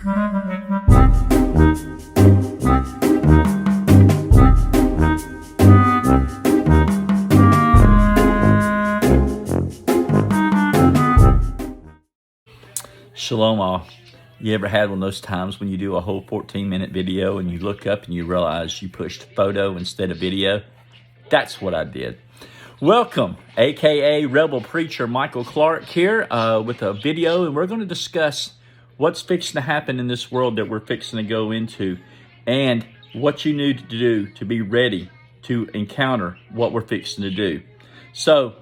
Shalom all. You ever had one of those times when you do a whole 14-minute video and you look up and you realize you pushed photo instead of video? That's what I did. Welcome, aka Rebel Preacher Michael Clark here with a video, and we're going to discuss what's fixing to happen in this world that we're fixing to go into and what you need to do to be ready to encounter what we're fixing to do. So,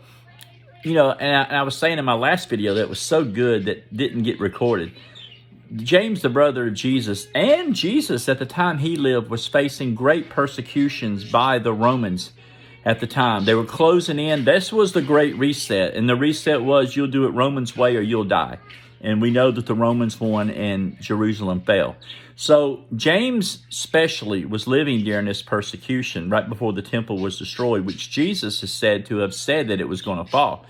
you know, and I was saying in my last video that was so good that didn't get recorded. James, the brother of Jesus, and Jesus at the time he lived was facing great persecutions by the Romans at the time. They were closing in. This was the Great Reset, and the reset was you'll do it Romans' way or you'll die. And we know that the Romans won and Jerusalem fell. So James especially was living during this persecution right before the temple was destroyed, which Jesus is said to have said that it was going to fall.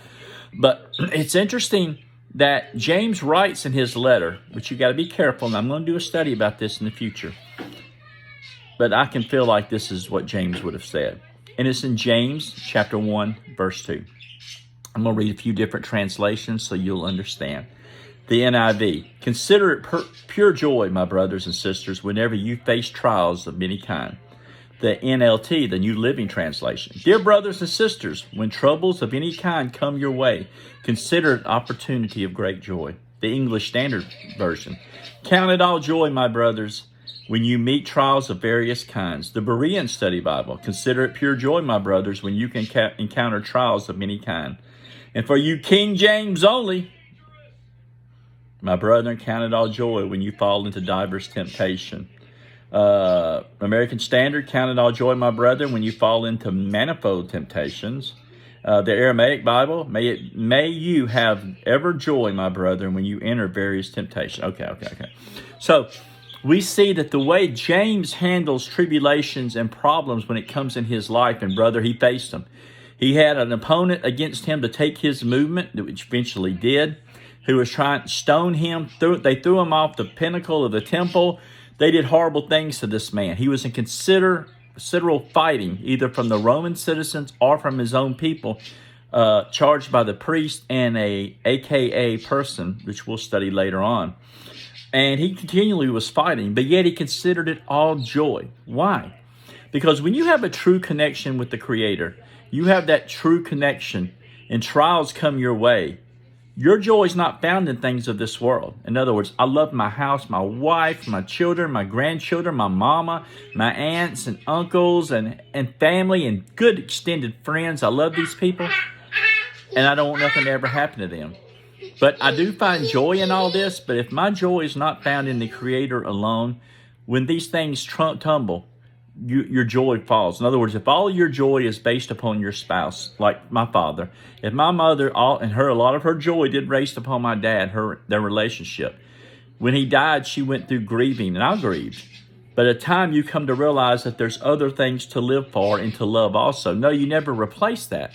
But it's interesting that James writes in his letter, which you got to be careful, and I'm going to do a study about this in the future. But I can feel like this is what James would have said. And it's in James chapter 1, verse 2. I'm going to read a few different translations so you'll understand. The NIV, consider it pure joy, my brothers and sisters, whenever you face trials of any kind. The NLT, the New Living Translation. Dear brothers and sisters, when troubles of any kind come your way, consider it opportunity of great joy. The English Standard Version. Count it all joy, my brothers, when you meet trials of various kinds. The Berean Study Bible. Consider it pure joy, my brothers, when you can encounter trials of any kind. And for you King James only, my brethren, count it all joy when you fall into diverse temptation. American Standard, count it all joy, my brethren, when you fall into manifold temptations. The Aramaic Bible, may you have ever joy, my brethren, when you enter various temptations. Okay. So we see that the way James handles tribulations and problems when it comes in his life, and brother, he faced them. He had an opponent against him to take his movement, which eventually did, who was trying to stone him. They threw him off the pinnacle of the temple. They did horrible things to this man. He was in considerable fighting, either from the Roman citizens or from his own people, charged by the priest and a AKA person, which we'll study later on. And he continually was fighting, but yet he considered it all joy. Why? Because when you have a true connection with the Creator, you have that true connection, and trials come your way, your joy is not found in things of this world. In other words, I love my house, my wife, my children, my grandchildren, my mama, my aunts and uncles and family and good extended friends. I love these people, and I don't want nothing to ever happen to them. But I do find joy in all this, but if my joy is not found in the Creator alone, when these things tumble, your joy falls. In other words, if all your joy is based upon your spouse, like my father, if my mother, a lot of her joy did rest upon my dad, their relationship. When he died, she went through grieving, and I grieved. But at time you come to realize that there's other things to live for and to love also. No, you never replace that.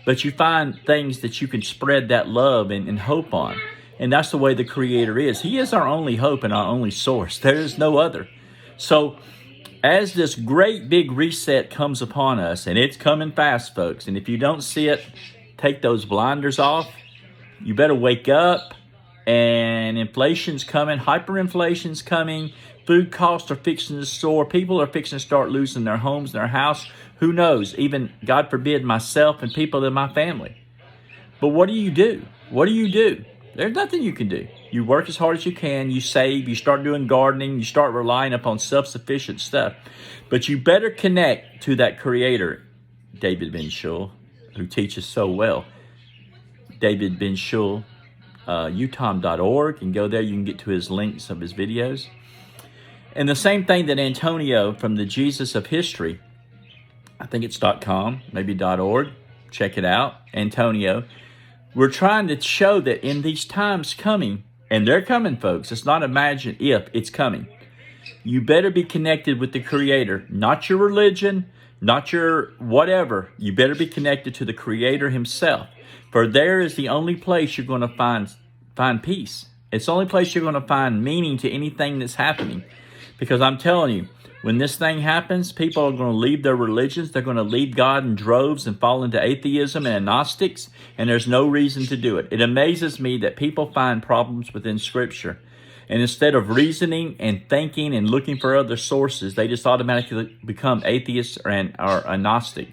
But you find things that you can spread that love and hope on. And that's the way the Creator is. He is our only hope and our only source. There is no other. So as this great big reset comes upon us, and it's coming fast, folks, and if you don't see it, take those blinders off. You better wake up, and inflation's coming, hyperinflation's coming, food costs are fixing to soar, people are fixing to start losing their homes and their house. Who knows, even, God forbid, myself and people in my family. But what do you do? What do you do? There's nothing you can do. You work as hard as you can, you save, you start doing gardening, you start relying upon self-sufficient stuff. But you better connect to that Creator, David Ben Shul, who teaches so well. David Ben Shul, utom.org, and go there, you can get to his links of his videos. And the same thing that Antonio from the Jesus of History, I think it's .com, maybe .org, check it out, Antonio. We're trying to show that in these times coming, and they're coming, folks. It's not imagine if, it's coming. You better be connected with the Creator, not your religion, not your whatever. You better be connected to the Creator Himself. For there is the only place you're going to find peace. It's the only place you're going to find meaning to anything that's happening. Because I'm telling you, when this thing happens, people are going to leave their religions. They're going to leave God in droves and fall into atheism and agnostics, and there's no reason to do it. It amazes me that people find problems within Scripture, and instead of reasoning and thinking and looking for other sources, they just automatically become atheists or agnostic.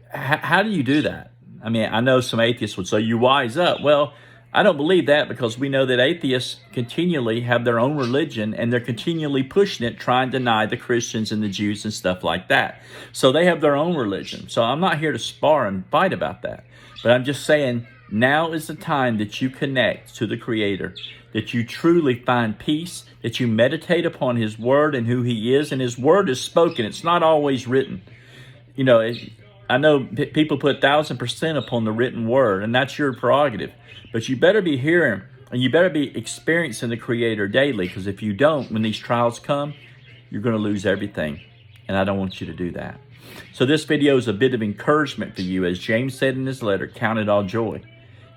How do you do that? I mean, I know some atheists would say, you wise up. Well, I don't believe that, because we know that atheists continually have their own religion, and they're continually pushing it, trying to deny the Christians and the Jews and stuff like that. So they have their own religion. So I'm not here to spar and fight about that. But I'm just saying, now is the time that you connect to the Creator, that you truly find peace, that you meditate upon His Word and who He is. And His Word is spoken. It's not always written. You know, I know people put 1,000% upon the written Word, and that's your prerogative. But you better be hearing, and you better be experiencing the Creator daily, because if you don't, when these trials come, you're going to lose everything. And I don't want you to do that. So this video is a bit of encouragement for you. As James said in his letter, count it all joy.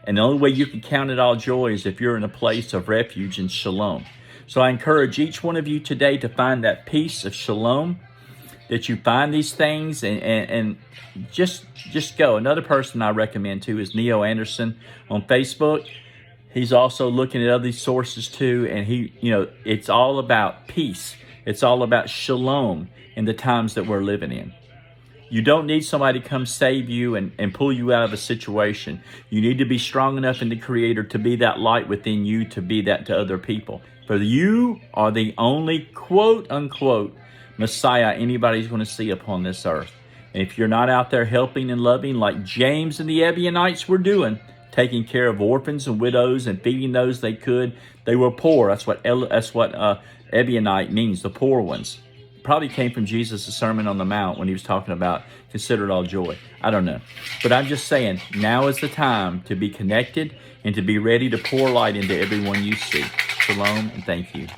And the only way you can count it all joy is if you're in a place of refuge and shalom. So I encourage each one of you today to find that peace of shalom, that you find these things and just go. Another person I recommend too is Neo Anderson on Facebook. He's also looking at other sources too, and it's all about peace. It's all about shalom in the times that we're living in. You don't need somebody to come save you and pull you out of a situation. You need to be strong enough in the Creator to be that light within you, to be that to other people. For you are the only quote unquote Messiah anybody's going to see upon this earth. And if you're not out there helping and loving like James and the Ebionites were doing, taking care of orphans and widows and feeding those they could, they were poor. That's what Ebionite means, the poor ones. Probably came from Jesus' Sermon on the Mount when he was talking about consider it all joy. I don't know. But I'm just saying, now is the time to be connected and to be ready to pour light into everyone you see. Shalom and thank you.